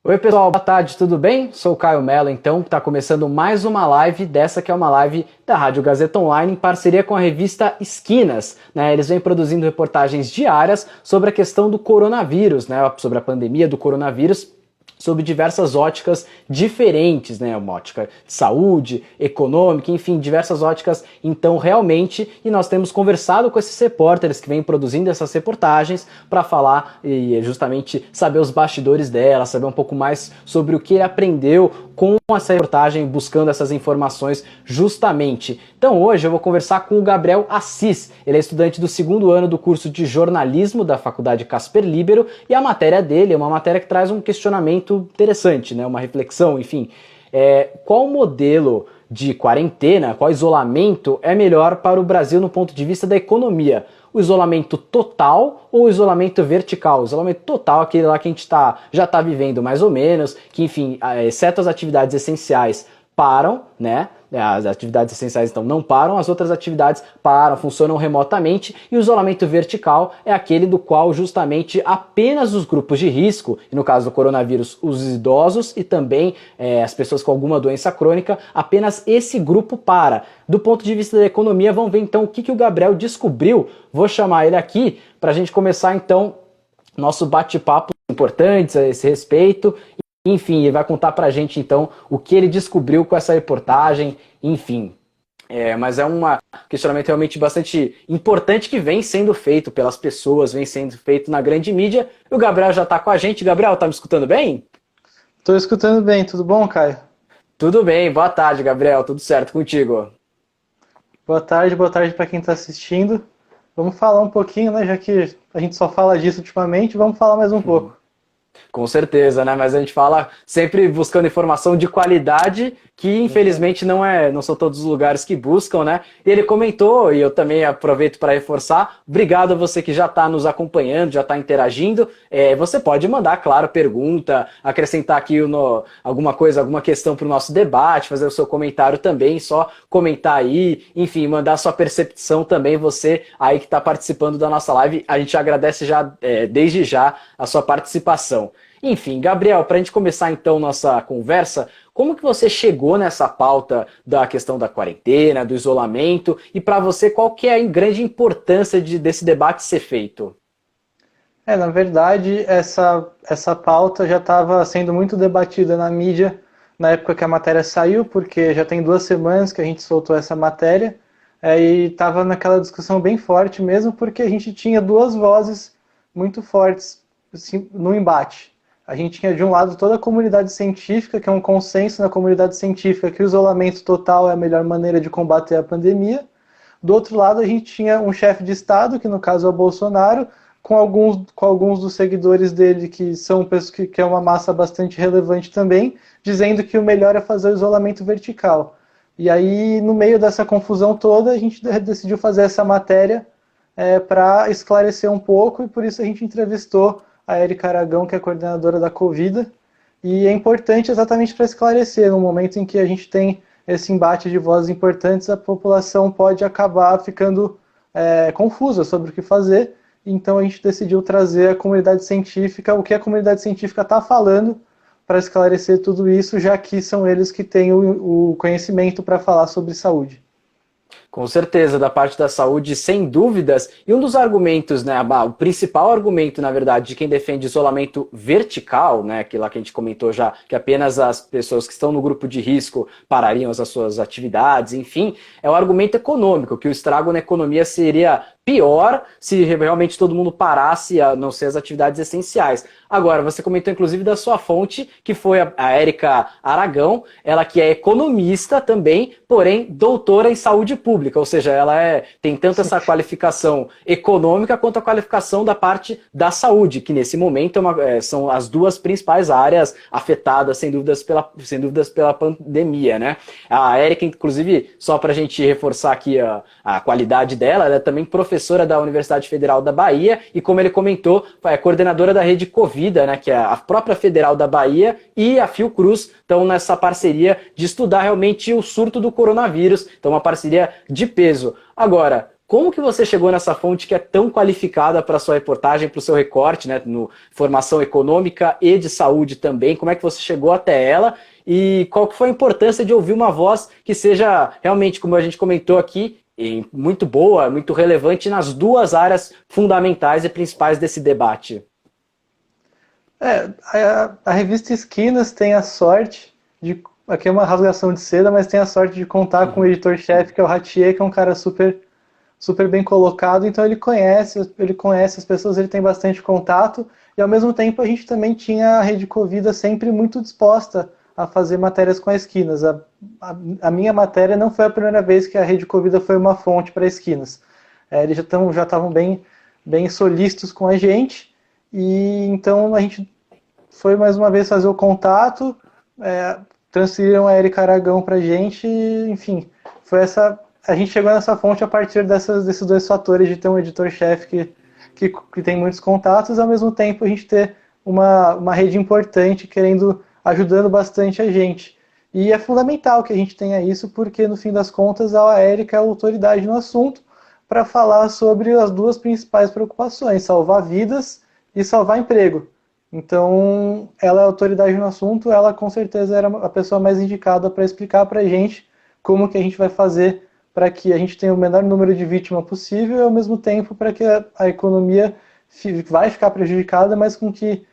Oi pessoal, boa tarde, tudo bem? Sou o Caio Mello, então, está começando mais uma live, dessa que é uma live da Rádio Gazeta Online em parceria com a revista Esquinas, né? Eles vêm produzindo reportagens diárias sobre a questão do coronavírus, né? Sobre a pandemia do coronavírus, sob diversas óticas diferentes, né? Uma ótica de saúde, econômica, enfim, diversas óticas, então, realmente, e nós temos conversado com esses repórteres que vêm produzindo essas reportagens para falar e justamente saber os bastidores dela, saber um pouco mais sobre o que ele aprendeu com essa reportagem, buscando essas informações justamente. Então hoje eu vou conversar com o Gabriel Assis, ele é estudante do segundo ano do curso de jornalismo da Faculdade Casper Libero e a matéria dele é uma matéria que traz um questionamento interessante, né? Uma reflexão, enfim. Qual modelo de quarentena, qual isolamento é melhor para o Brasil no ponto de vista da economia? O isolamento total ou o isolamento vertical? O isolamento total, aquele lá que a gente já está vivendo mais ou menos, que enfim, exceto as atividades essenciais param, né? As atividades essenciais então não param, as outras atividades param, funcionam remotamente, e o isolamento vertical é aquele do qual justamente apenas os grupos de risco, e no caso do coronavírus os idosos e também as pessoas com alguma doença crônica, apenas esse grupo para. Do ponto de vista da economia, vamos ver então o que o Gabriel descobriu. Vou chamar ele aqui para a gente começar então nosso bate-papo importantes a esse respeito. Enfim, ele vai contar pra gente, então, o que ele descobriu com essa reportagem, enfim. Mas é um questionamento realmente bastante importante que vem sendo feito pelas pessoas, vem sendo feito na grande mídia. E o Gabriel já tá com a gente. Gabriel, tá me escutando bem? Tô escutando bem, tudo bom, Caio? Tudo bem, boa tarde, Gabriel, tudo certo contigo? Boa tarde para quem tá assistindo. Vamos falar um pouquinho, né, já que a gente só fala disso ultimamente, vamos falar mais um pouco. Com certeza, né? Mas a gente fala sempre buscando informação de qualidade, que infelizmente não são todos os lugares que buscam, né? E ele comentou, e eu também aproveito para reforçar, obrigado a você que já está nos acompanhando, já está interagindo. Você pode mandar, claro, pergunta, acrescentar aqui alguma coisa, alguma questão para o nosso debate, fazer o seu comentário também, só comentar aí, enfim, mandar sua percepção também, você aí que está participando da nossa live. A gente agradece já, desde já, a sua participação. Enfim, Gabriel, para a gente começar então nossa conversa, como que você chegou nessa pauta da questão da quarentena, do isolamento, e para você qual que é a grande importância desse debate ser feito? Na verdade, essa pauta já estava sendo muito debatida na mídia na época que a matéria saiu, porque já tem 2 semanas que a gente soltou essa matéria, e estava naquela discussão bem forte mesmo, porque a gente tinha 2 vozes muito fortes assim, no embate. A gente tinha de um lado toda a comunidade científica, que é um consenso na comunidade científica que o isolamento total é a melhor maneira de combater a pandemia. Do outro lado a gente tinha um chefe de Estado, que no caso é o Bolsonaro, com alguns dos seguidores dele, que é uma massa bastante relevante também, dizendo que o melhor é fazer o isolamento vertical. E aí, no meio dessa confusão toda, a gente decidiu fazer essa matéria para esclarecer um pouco, e por isso a gente entrevistou a Érica Aragão, que é coordenadora da Covida, e é importante exatamente para esclarecer, no momento em que a gente tem esse embate de vozes importantes, a população pode acabar ficando confusa sobre o que fazer, então a gente decidiu trazer a comunidade científica, o que a comunidade científica está falando, para esclarecer tudo isso, já que são eles que têm o conhecimento para falar sobre saúde. Com certeza, da parte da saúde, sem dúvidas. E um dos argumentos, né, o principal argumento, na verdade, de quem defende isolamento vertical, né, aquilo lá que a gente comentou já, que apenas as pessoas que estão no grupo de risco parariam as suas atividades, enfim, é o argumento econômico, que o estrago na economia seria pior se realmente todo mundo parasse, a não ser as atividades essenciais. Agora, você comentou inclusive da sua fonte, que foi a Érica Aragão, ela que é economista também, porém doutora em saúde pública, ou seja, ela tem tanto essa qualificação econômica quanto a qualificação da parte da saúde, que nesse momento são as 2 principais áreas afetadas, sem dúvidas, pela pandemia, né? A Érica, inclusive, só para a gente reforçar aqui a qualidade dela, ela é também professora da Universidade Federal da Bahia e, como ele comentou, é coordenadora da rede Covida, né, que é a própria Federal da Bahia, e a Fiocruz estão nessa parceria de estudar realmente o surto do coronavírus, então uma parceria de peso. Agora, Como que você chegou nessa fonte que é tão qualificada para a sua reportagem, para o seu recorte, né, no formação econômica e de saúde também? Como é que você chegou até ela? E qual que foi a importância de ouvir uma voz que seja realmente, como a gente comentou aqui, muito boa, muito relevante nas duas áreas fundamentais e principais desse debate? A revista Esquinas tem a sorte de... Aqui é uma rasgação de seda, mas tem a sorte de contar com o editor-chefe, que é o Ratier, que é um cara super, super bem colocado, então ele conhece as pessoas, ele tem bastante contato, e ao mesmo tempo a gente também tinha a Rede Covida sempre muito disposta a fazer matérias com a Esquinas. A minha matéria não foi a primeira vez que a Rede Covida foi uma fonte para a Esquinas. Eles já estavam bem, bem solícitos com a gente, e então a gente foi mais uma vez fazer o contato, transferiram a Érica Aragão para a gente, enfim, a gente chegou nessa fonte a partir desses dois fatores, de ter um editor-chefe que tem muitos contatos, ao mesmo tempo a gente ter uma rede importante ajudando bastante a gente. E é fundamental que a gente tenha isso, porque no fim das contas a Érica é a autoridade no assunto para falar sobre as duas principais preocupações, salvar vidas e salvar emprego. Então, ela é autoridade no assunto, ela com certeza era a pessoa mais indicada para explicar para a gente como que a gente vai fazer para que a gente tenha o menor número de vítimas possível e, ao mesmo tempo, para que a economia vai ficar prejudicada, mas com que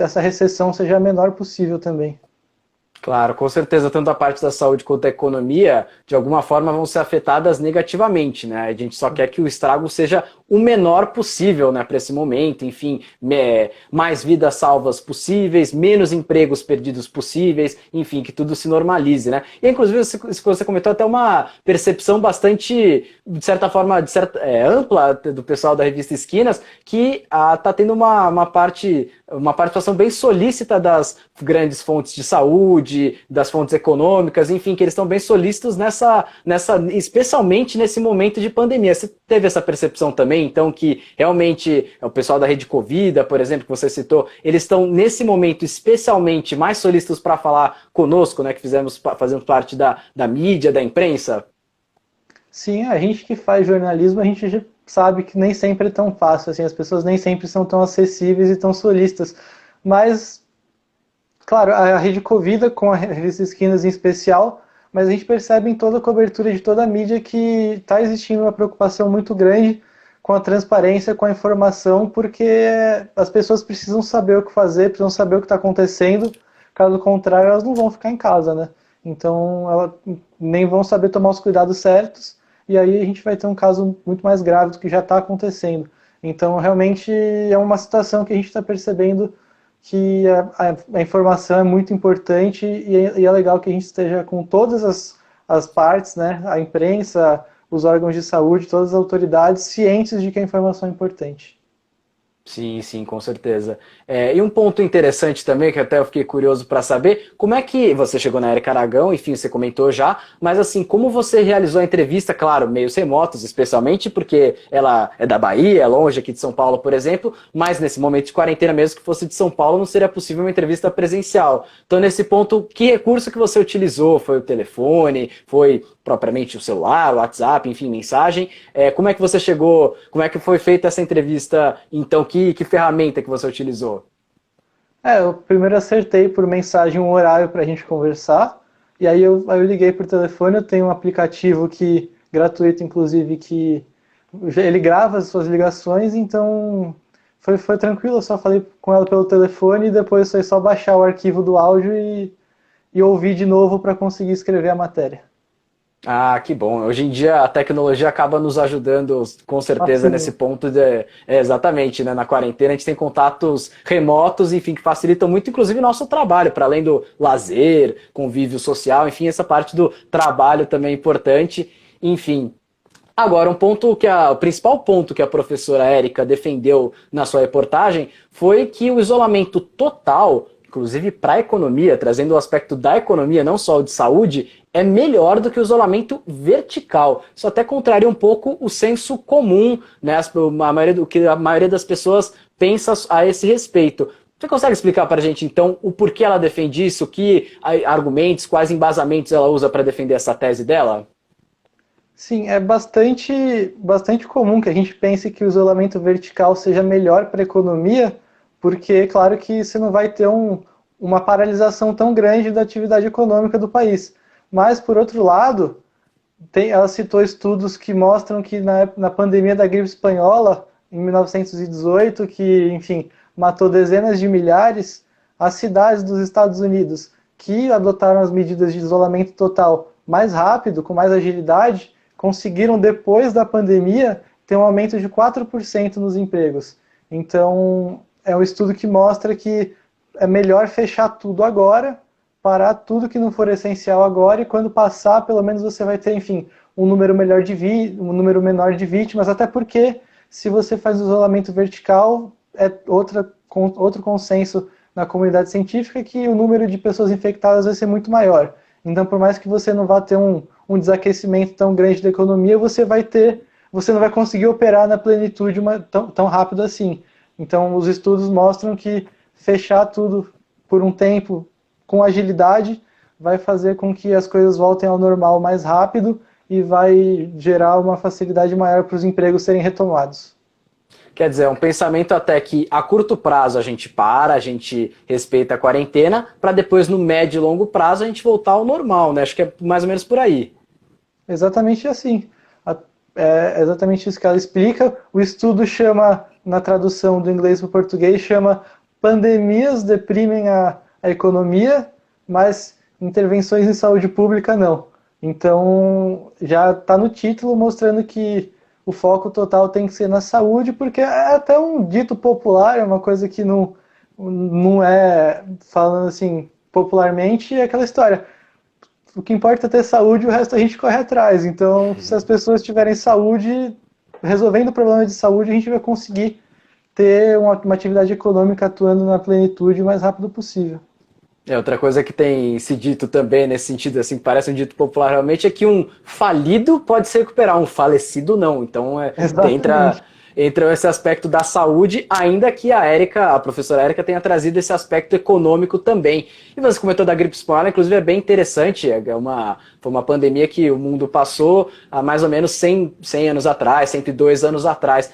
essa recessão seja a menor possível também. Claro, com certeza, tanto a parte da saúde quanto a economia, de alguma forma, vão ser afetadas negativamente, né? A gente só quer que o estrago seja o menor possível, né, para esse momento, enfim, mais vidas salvas possíveis, menos empregos perdidos possíveis, enfim, que tudo se normalize, né? E, inclusive, isso que você comentou, até uma percepção bastante, de certa forma, ampla do pessoal da revista Esquinas, que está tendo uma participação bem solícita das grandes fontes de saúde, das fontes econômicas, enfim, que eles estão bem solícitos especialmente nesse momento de pandemia. Você teve essa percepção também, então, que realmente o pessoal da Rede Covida, por exemplo, que você citou, eles estão nesse momento especialmente mais solícitos para falar conosco, né, que fazemos parte da mídia, da imprensa? Sim, a gente que faz jornalismo, a gente já sabe que nem sempre é tão fácil, assim, as pessoas nem sempre são tão acessíveis e tão solícitas, mas, claro, a Rede Covida, com a revista Esquinas em especial, mas a gente percebe em toda a cobertura de toda a mídia que está existindo uma preocupação muito grande com a transparência, com a informação, porque as pessoas precisam saber o que fazer, precisam saber o que está acontecendo, caso contrário elas não vão ficar em casa, né? Então elas nem vão saber tomar os cuidados certos, e aí a gente vai ter um caso muito mais grave do que já está acontecendo. Então realmente é uma situação que a gente está percebendo que a informação é muito importante e é legal que a gente esteja com todas as partes, né? A imprensa, os órgãos de saúde, todas as autoridades cientes de que a informação é importante. Sim, sim, com certeza. E um ponto interessante também, que até eu fiquei curioso para saber, como é que você chegou na Érica Aragão, enfim, você comentou já, mas assim, como você realizou a entrevista, claro, meios remotos, especialmente porque ela é da Bahia, é longe aqui de São Paulo, por exemplo, mas nesse momento de quarentena, mesmo que fosse de São Paulo, não seria possível uma entrevista presencial. Então, nesse ponto, que recurso que você utilizou? Foi o telefone? Foi propriamente o celular, o WhatsApp, enfim, mensagem? Como é que você chegou, como é que foi feita essa entrevista, então, que ferramenta que você utilizou? Eu primeiro acertei por mensagem um horário para a gente conversar, e aí eu liguei por telefone. Eu tenho um aplicativo gratuito, inclusive, que ele grava as suas ligações, então foi tranquilo. Eu só falei com ela pelo telefone e depois foi só baixar o arquivo do áudio e ouvir de novo para conseguir escrever a matéria. Ah, que bom. Hoje em dia a tecnologia acaba nos ajudando com certeza nesse ponto exatamente, né? Na quarentena a gente tem contatos remotos, enfim, que facilitam muito, inclusive, nosso trabalho, para além do lazer, convívio social, enfim, essa parte do trabalho também é importante, enfim. Agora, o principal ponto que a professora Érica defendeu na sua reportagem foi que o isolamento total, inclusive para a economia, trazendo o aspecto da economia, não só o de saúde, é melhor do que o isolamento vertical. Isso até contraria um pouco o senso comum, né? O que a maioria das pessoas pensa a esse respeito. Você consegue explicar para a gente, então, o porquê ela defende isso? Que argumentos, quais embasamentos ela usa para defender essa tese dela? Sim, é bastante comum que a gente pense que o isolamento vertical seja melhor para a economia, porque, claro, que você não vai ter uma paralisação tão grande da atividade econômica do país. Mas, por outro lado, ela citou estudos que mostram que na pandemia da gripe espanhola, em 1918, que, enfim, matou dezenas de milhares, as cidades dos Estados Unidos que adotaram as medidas de isolamento total mais rápido, com mais agilidade, conseguiram, depois da pandemia, ter um aumento de 4% nos empregos. Então, é um estudo que mostra que é melhor fechar tudo agora, parar tudo que não for essencial agora, e quando passar, pelo menos você vai ter, enfim, um número menor de vítimas, até porque se você faz o isolamento vertical, é outro consenso na comunidade científica que o número de pessoas infectadas vai ser muito maior. Então, por mais que você não vá ter um desaquecimento tão grande da economia, você não vai conseguir operar na plenitude tão rápido assim. Então, os estudos mostram que fechar tudo por um tempo com agilidade vai fazer com que as coisas voltem ao normal mais rápido e vai gerar uma facilidade maior para os empregos serem retomados. Quer dizer, é um pensamento até que a curto prazo a gente para, a gente respeita a quarentena, para depois no médio e longo prazo a gente voltar ao normal, né? Acho que é mais ou menos por aí. Exatamente assim. É exatamente isso que ela explica. O estudo chama, na tradução do inglês para o português, chama Pandemias deprimem a economia, mas intervenções em saúde pública não. Então, já está no título mostrando que o foco total tem que ser na saúde, porque é até um dito popular, é uma coisa que não é, falando assim, popularmente, é aquela história. O que importa é ter saúde, o resto a gente corre atrás. Então, se as pessoas tiverem saúde, resolvendo o problema de saúde, a gente vai conseguir ter uma atividade econômica atuando na plenitude o mais rápido possível. Outra coisa que tem se dito também nesse sentido, assim, parece um dito popular realmente, é que um falido pode se recuperar, um falecido não. Então Exatamente. entra esse aspecto da saúde, ainda que a professora Érica tenha trazido esse aspecto econômico também. E você comentou da gripe espanhola, inclusive é bem interessante, foi uma pandemia que o mundo passou há mais ou menos 100 anos atrás, 102 anos atrás.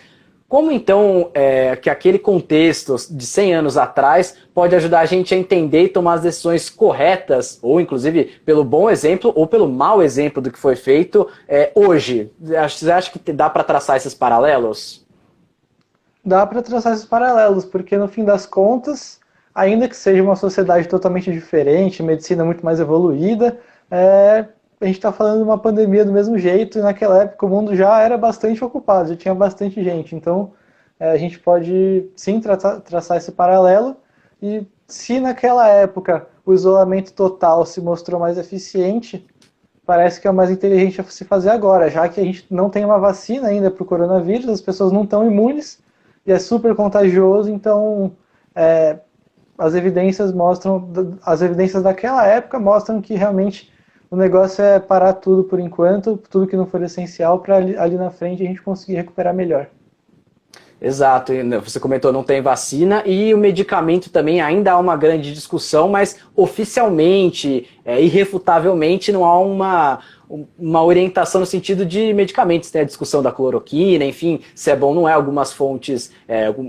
Como então que aquele contexto de 100 anos atrás pode ajudar a gente a entender e tomar as decisões corretas, ou inclusive pelo bom exemplo ou pelo mau exemplo do que foi feito hoje? Você acha que dá para traçar esses paralelos? Dá para traçar esses paralelos, porque no fim das contas, ainda que seja uma sociedade totalmente diferente, medicina muito mais evoluída, a gente está falando de uma pandemia do mesmo jeito, e naquela época o mundo já era bastante ocupado, já tinha bastante gente. Então, a gente pode sim traçar esse paralelo, e se naquela época o isolamento total se mostrou mais eficiente, parece que é o mais inteligente a se fazer agora, já que a gente não tem uma vacina ainda para o coronavírus, as pessoas não estão imunes, e é super contagioso, então as evidências daquela época mostram que realmente o negócio é parar tudo por enquanto, tudo que não for essencial, para ali na frente a gente conseguir recuperar melhor. Exato, você comentou não tem vacina e o medicamento também ainda há uma grande discussão, mas oficialmente, irrefutavelmente, não há uma orientação no sentido de medicamentos. Tem a discussão da cloroquina, enfim, se é bom ou não é. Algumas fontes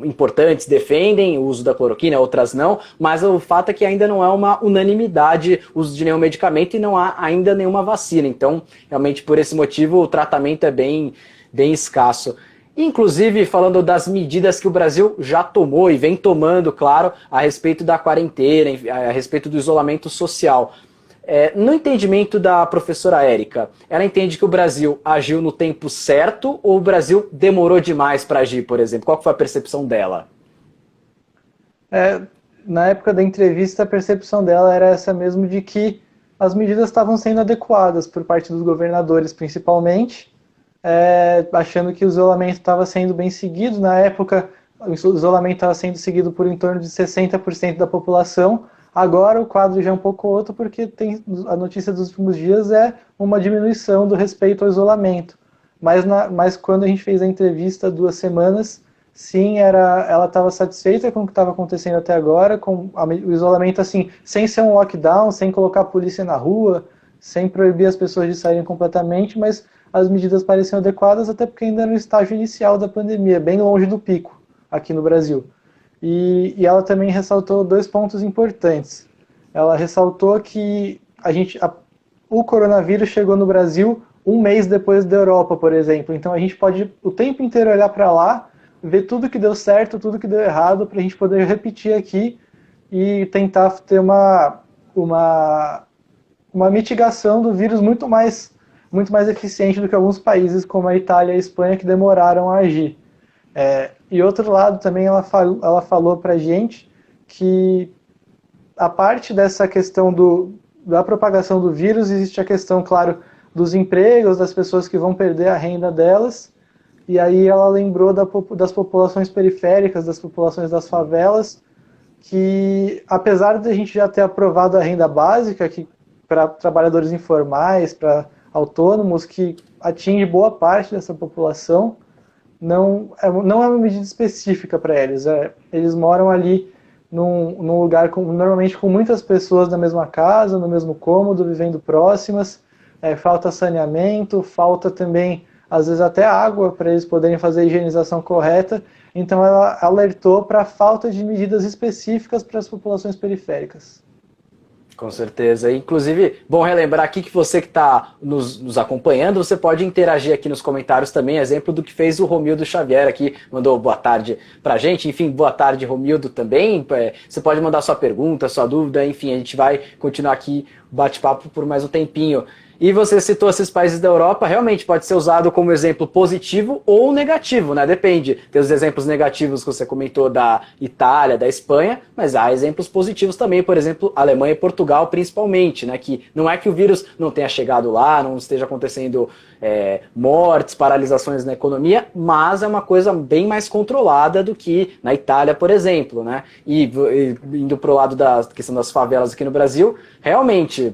importantes defendem o uso da cloroquina, outras não, mas o fato é que ainda não é uma unanimidade o uso de nenhum medicamento e não há ainda nenhuma vacina. Então, realmente, por esse motivo, o tratamento é bem escasso. Inclusive, falando das medidas que o Brasil já tomou e vem tomando, claro, a respeito da quarentena, a respeito do isolamento social. No entendimento da professora Érica, ela entende que o Brasil agiu no tempo certo ou o Brasil demorou demais para agir, por exemplo? Qual foi a percepção dela? Na época da entrevista, a percepção dela era essa mesmo, de que as medidas estavam sendo adequadas por parte dos governadores, principalmente, achando que o isolamento estava sendo bem seguido. Na época, o isolamento estava sendo seguido por em torno de 60% da população. Agora o quadro já é um pouco outro, porque a notícia dos últimos dias é uma diminuição do respeito ao isolamento. Mas quando a gente fez a entrevista 2 semanas, sim, ela estava satisfeita com o que estava acontecendo até agora, com o isolamento assim, sem ser um lockdown, sem colocar a polícia na rua, sem proibir as pessoas de saírem completamente, mas as medidas pareciam adequadas, até porque ainda no estágio inicial da pandemia, bem longe do pico aqui no Brasil. E ela também ressaltou 2 pontos importantes. Ela ressaltou que o coronavírus chegou no Brasil 1 mês depois da Europa, por exemplo. Então a gente pode o tempo inteiro olhar para lá, ver tudo que deu certo, tudo que deu errado, para a gente poder repetir aqui e tentar ter uma mitigação do vírus muito mais eficiente do que alguns países como a Itália e a Espanha que demoraram a agir. E outro lado também ela falou para a gente que a parte dessa questão da propagação do vírus, existe a questão, claro, dos empregos, das pessoas que vão perder a renda delas, e aí ela lembrou das populações periféricas, das populações das favelas, que apesar de a gente já ter aprovado a renda básica, que para trabalhadores informais, para autônomos, que atinge boa parte dessa população, não é uma medida específica para eles. Eles moram ali num lugar normalmente com muitas pessoas na mesma casa, no mesmo cômodo, vivendo próximas, falta saneamento, falta também, às vezes, até água para eles poderem fazer a higienização correta. Então ela alertou para a falta de medidas específicas para as populações periféricas. Com certeza. Inclusive, bom relembrar aqui que você que está nos acompanhando, você pode interagir aqui nos comentários também, exemplo do que fez o Romildo Xavier aqui, mandou boa tarde pra gente. Enfim, boa tarde, Romildo, também. Você pode mandar sua pergunta, sua dúvida, enfim, a gente vai continuar aqui o bate-papo por mais um tempinho. E você citou esses países da Europa, realmente pode ser usado como exemplo positivo ou negativo, né? Depende. Tem os exemplos negativos que você comentou da Itália, da Espanha, mas há exemplos positivos também, por exemplo, Alemanha e Portugal principalmente, né? Que não é que o vírus não tenha chegado lá, não esteja acontecendo mortes, paralisações na economia, mas é uma coisa bem mais controlada do que na Itália, por exemplo, né? E indo para o lado da questão das favelas aqui no Brasil, realmente,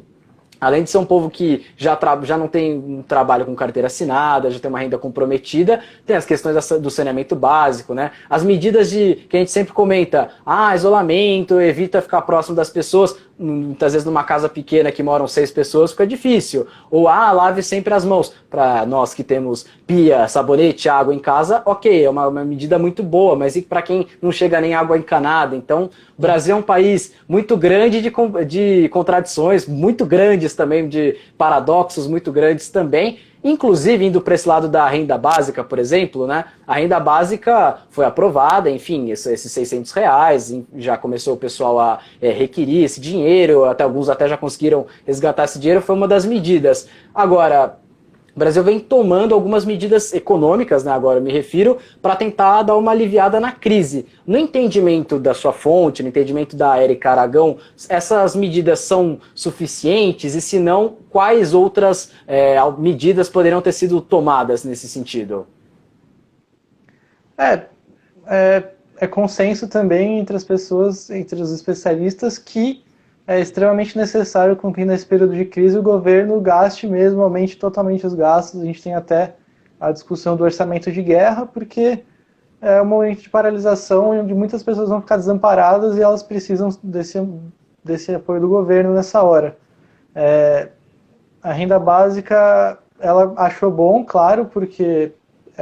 além de ser um povo que já não tem um trabalho com carteira assinada, já tem uma renda comprometida, tem as questões do saneamento básico, né? As medidas que a gente sempre comenta, isolamento, evita ficar próximo das pessoas, muitas vezes numa casa pequena que moram 6 pessoas fica difícil. Ou, lave sempre as mãos. Para nós que temos pia, sabonete, água em casa, ok, é uma medida muito boa, mas e para quem não chega nem água encanada? Então, o Brasil é um país muito grande de contradições, muito grandes também, de paradoxos muito grandes também. Inclusive, indo para esse lado da renda básica, por exemplo, né? A renda básica foi aprovada, enfim, esses R$600, já começou o pessoal a requerir esse dinheiro, até alguns até já conseguiram resgatar esse dinheiro, foi uma das medidas. Agora, o Brasil vem tomando algumas medidas econômicas, né, agora eu me refiro, para tentar dar uma aliviada na crise. No entendimento da sua fonte, no entendimento da Érica Aragão, essas medidas são suficientes? E se não, quais outras medidas poderiam ter sido tomadas nesse sentido? É consenso também entre as pessoas, entre os especialistas, que é extremamente necessário com que nesse período de crise o governo gaste mesmo, aumente totalmente os gastos. A gente tem até a discussão do orçamento de guerra, porque é um momento de paralisação onde muitas pessoas vão ficar desamparadas e elas precisam desse apoio do governo nessa hora. A renda básica, ela achou bom, claro, porque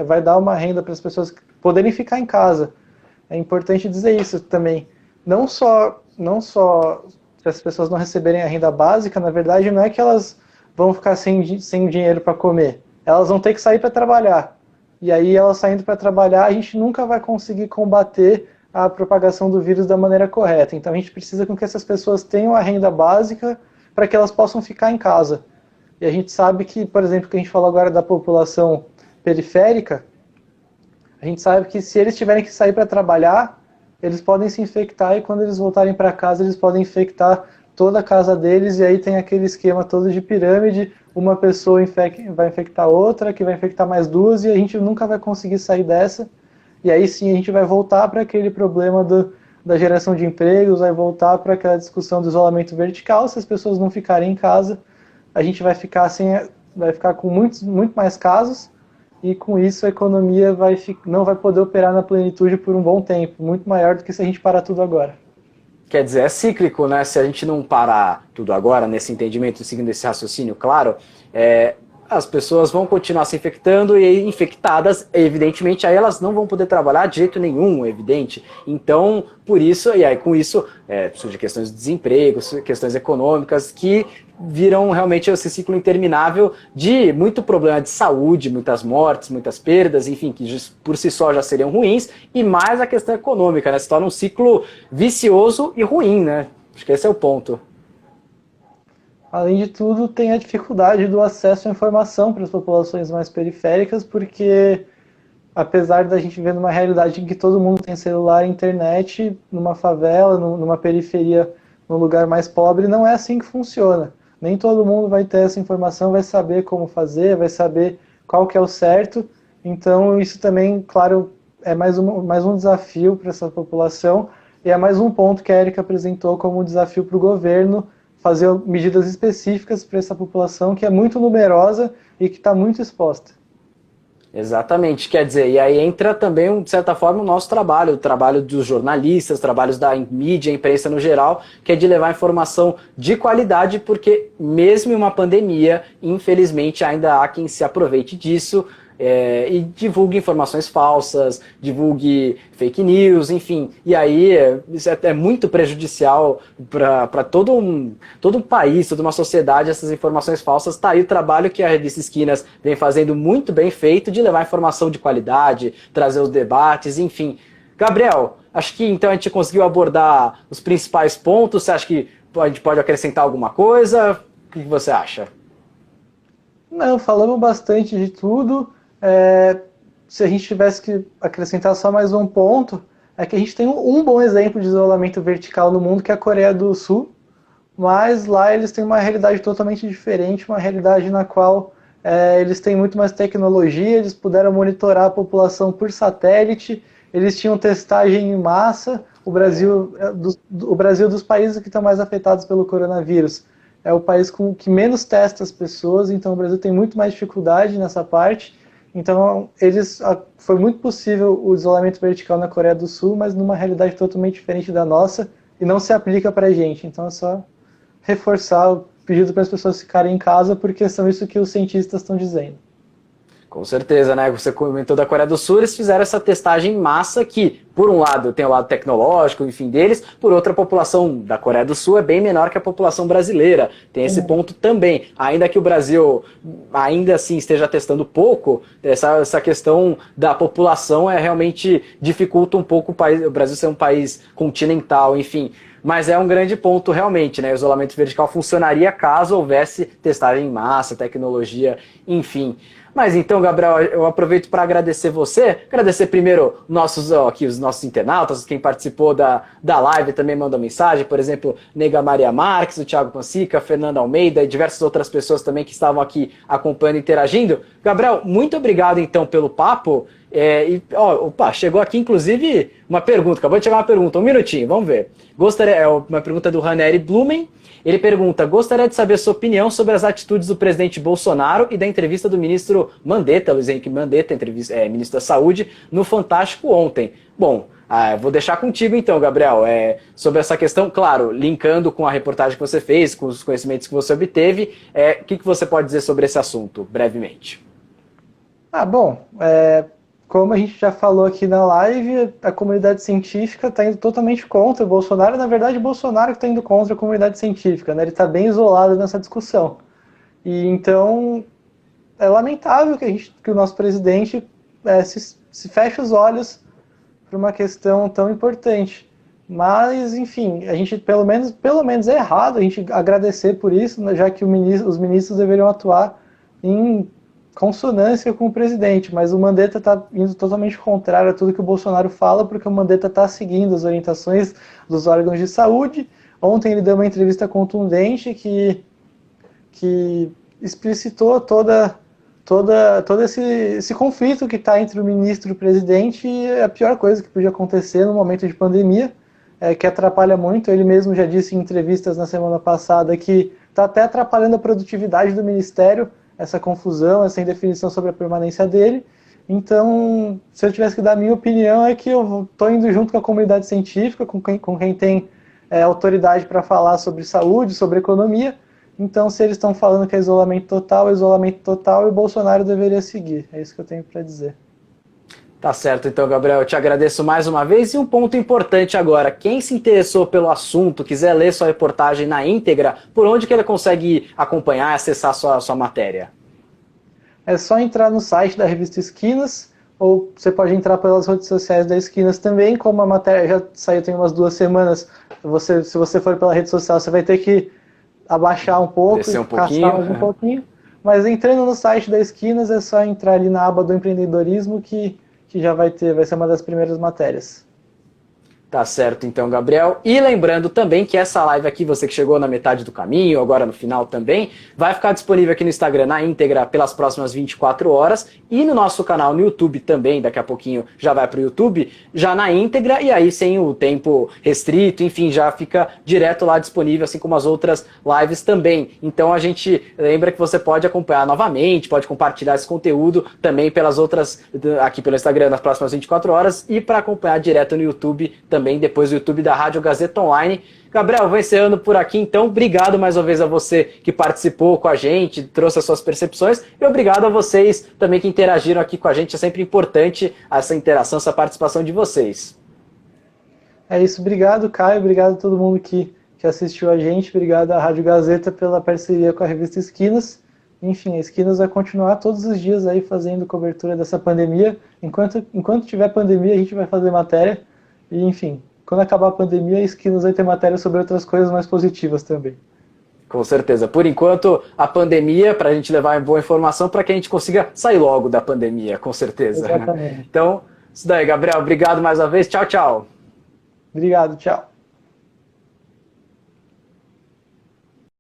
vai dar uma renda para as pessoas poderem ficar em casa. É importante dizer isso também. Não só para as pessoas não receberem a renda básica, na verdade, não é que elas vão ficar sem dinheiro para comer. Elas vão ter que sair para trabalhar. E aí, elas saindo para trabalhar, a gente nunca vai conseguir combater a propagação do vírus da maneira correta. Então, a gente precisa com que essas pessoas tenham a renda básica para que elas possam ficar em casa. E a gente sabe que, por exemplo, que a gente falou agora da população periférica, a gente sabe que se eles tiverem que sair para trabalhar, eles podem se infectar e quando eles voltarem para casa, eles podem infectar toda a casa deles e aí tem aquele esquema todo de pirâmide, uma pessoa vai infectar outra, que vai infectar mais 2 e a gente nunca vai conseguir sair dessa. E aí sim a gente vai voltar para aquele problema da geração de empregos, vai voltar para aquela discussão do isolamento vertical. Se as pessoas não ficarem em casa, a gente vai ficar com muito mais casos. E com isso a economia não vai poder operar na plenitude por um bom tempo, muito maior do que se a gente parar tudo agora. Quer dizer, é cíclico, né? Se a gente não parar tudo agora, nesse entendimento, seguindo esse raciocínio, claro, as pessoas vão continuar se infectando e infectadas, evidentemente, aí elas não vão poder trabalhar de jeito nenhum, evidente. Então, por isso, e aí com isso, surgem questões de desemprego, questões econômicas que viram realmente esse ciclo interminável de muito problema de saúde, muitas mortes, muitas perdas, enfim, que por si só já seriam ruins, e mais a questão econômica, né? Se torna um ciclo vicioso e ruim, né? Acho que esse é o ponto. Além de tudo, tem a dificuldade do acesso à informação para as populações mais periféricas, porque apesar da gente ver numa realidade em que todo mundo tem celular e internet, numa favela, numa periferia, num lugar mais pobre, não é assim que funciona. Nem todo mundo vai ter essa informação, vai saber como fazer, vai saber qual que é o certo. Então isso também, claro, é mais um desafio para essa população, e é mais um ponto que a Érica apresentou como um desafio para o governo, fazer medidas específicas para essa população que é muito numerosa e que está muito exposta. Exatamente, quer dizer, e aí entra também, de certa forma, o nosso trabalho, o trabalho dos jornalistas, trabalhos da mídia, imprensa no geral, que é de levar informação de qualidade, porque mesmo em uma pandemia, infelizmente ainda há quem se aproveite disso, e divulgue informações falsas, divulgue fake news, enfim. E aí isso é muito prejudicial para todo um país, toda uma sociedade, essas informações falsas. Está aí o trabalho que a revista Esquinas vem fazendo muito bem feito de levar informação de qualidade, trazer os debates, enfim. Gabriel, acho que então a gente conseguiu abordar os principais pontos. Você acha que a gente pode acrescentar alguma coisa? O que você acha? Não, falamos bastante de tudo. Se a gente tivesse que acrescentar só mais um ponto, é que a gente tem um bom exemplo de isolamento vertical no mundo, que é a Coreia do Sul, mas lá eles têm uma realidade totalmente diferente, uma realidade na qual eles têm muito mais tecnologia, eles puderam monitorar a população por satélite, eles tinham testagem em massa. O Brasil dos países que estão mais afetados pelo coronavírus é o país que menos testa as pessoas, então o Brasil tem muito mais dificuldade nessa parte. Então, foi muito possível o isolamento vertical na Coreia do Sul, mas numa realidade totalmente diferente da nossa, e não se aplica para a gente. Então, é só reforçar o pedido para as pessoas ficarem em casa, porque são isso que os cientistas estão dizendo. Com certeza, né? Você comentou da Coreia do Sul, eles fizeram essa testagem em massa que, por um lado, tem o lado tecnológico, enfim, deles, por outra, a população da Coreia do Sul é bem menor que a população brasileira. Tem esse ponto também. Ainda que o Brasil, ainda assim, esteja testando pouco, essa questão da população realmente dificulta um pouco o Brasil ser um país continental, enfim. Mas é um grande ponto realmente, né? O isolamento vertical funcionaria caso houvesse testagem em massa, tecnologia, enfim. Mas então, Gabriel, eu aproveito para agradecer você, agradecer primeiro os nossos internautas, quem participou da live também mandou mensagem, por exemplo, Nega Maria Marques, o Thiago Pansica, Fernanda Almeida e diversas outras pessoas também que estavam aqui acompanhando e interagindo. Gabriel, muito obrigado então pelo papo. Chegou aqui inclusive uma pergunta, acabou de chegar uma pergunta, um minutinho, vamos ver. Uma pergunta do Raneri Blumen. Ele pergunta: gostaria de saber sua opinião sobre as atitudes do presidente Bolsonaro e da entrevista do ministro Mandetta, Luiz Henrique Mandetta, ministro da Saúde, no Fantástico ontem. Bom, vou deixar contigo então, Gabriel, sobre essa questão, claro, linkando com a reportagem que você fez, com os conhecimentos que você obteve, o que você pode dizer sobre esse assunto, brevemente? Como a gente já falou aqui na live, a comunidade científica está indo totalmente contra o Bolsonaro. Na verdade, o Bolsonaro está indo contra a comunidade científica, né? Ele está bem isolado nessa discussão. E então, é lamentável que o nosso presidente se feche os olhos para uma questão tão importante. Mas, enfim, a gente pelo menos é errado a gente agradecer por isso, né, já que os ministros deveriam atuar em consonância com o presidente, mas o Mandetta está indo totalmente contrário a tudo que o Bolsonaro fala, porque o Mandetta está seguindo as orientações dos órgãos de saúde. Ontem ele deu uma entrevista contundente que explicitou todo esse conflito que está entre o ministro e o presidente, e a pior coisa que podia acontecer no momento de pandemia, que atrapalha muito. Ele mesmo já disse em entrevistas na semana passada que está até atrapalhando a produtividade do ministério, essa confusão, essa indefinição sobre a permanência dele. Então, se eu tivesse que dar a minha opinião, é que eu estou indo junto com a comunidade científica, com quem tem autoridade para falar sobre saúde, sobre economia, Então, se eles estão falando que é isolamento total e o Bolsonaro deveria seguir. É isso que eu tenho para dizer. Tá certo, então, Gabriel, eu te agradeço mais uma vez. E um ponto importante agora, quem se interessou pelo assunto, quiser ler sua reportagem na íntegra, por onde que ele consegue acompanhar e acessar sua matéria? É só entrar no site da revista Esquinas, ou você pode entrar pelas redes sociais da Esquinas também, como a matéria já saiu tem umas 2 semanas, se você for pela rede social, você vai ter que abaixar um pouco, descer um caçar pouquinho, mais um pouquinho. Mas entrando no site da Esquinas, é só entrar ali na aba do empreendedorismo que já vai ser uma das primeiras matérias. Tá certo, então, Gabriel. E lembrando também que essa live aqui, você que chegou na metade do caminho, agora no final também, vai ficar disponível aqui no Instagram na íntegra pelas próximas 24 horas e no nosso canal no YouTube também, daqui a pouquinho já vai pro YouTube, já na íntegra e aí sem o tempo restrito, enfim, já fica direto lá disponível, assim como as outras lives também. Então a gente lembra que você pode acompanhar novamente, pode compartilhar esse conteúdo também pelas outras, aqui pelo Instagram nas próximas 24 horas e para acompanhar direto no YouTube também, depois do YouTube da Rádio Gazeta Online. Gabriel, vou encerrando por aqui, então. Obrigado mais uma vez a você que participou com a gente, trouxe as suas percepções, e obrigado a vocês também que interagiram aqui com a gente. É sempre importante essa interação, essa participação de vocês. É isso, obrigado, Caio, obrigado a todo mundo que assistiu a gente, obrigado à Rádio Gazeta pela parceria com a revista Esquinas. Enfim, a Esquinas vai continuar todos os dias aí fazendo cobertura dessa pandemia. Enquanto tiver pandemia, a gente vai fazer matéria. E, enfim, quando acabar a pandemia, a Esquinas vai ter matéria sobre outras coisas mais positivas também. Com certeza. Por enquanto, a pandemia, para a gente levar boa informação, para que a gente consiga sair logo da pandemia, com certeza. Exatamente. Então, isso daí, Gabriel. Obrigado mais uma vez. Tchau, tchau. Obrigado, tchau.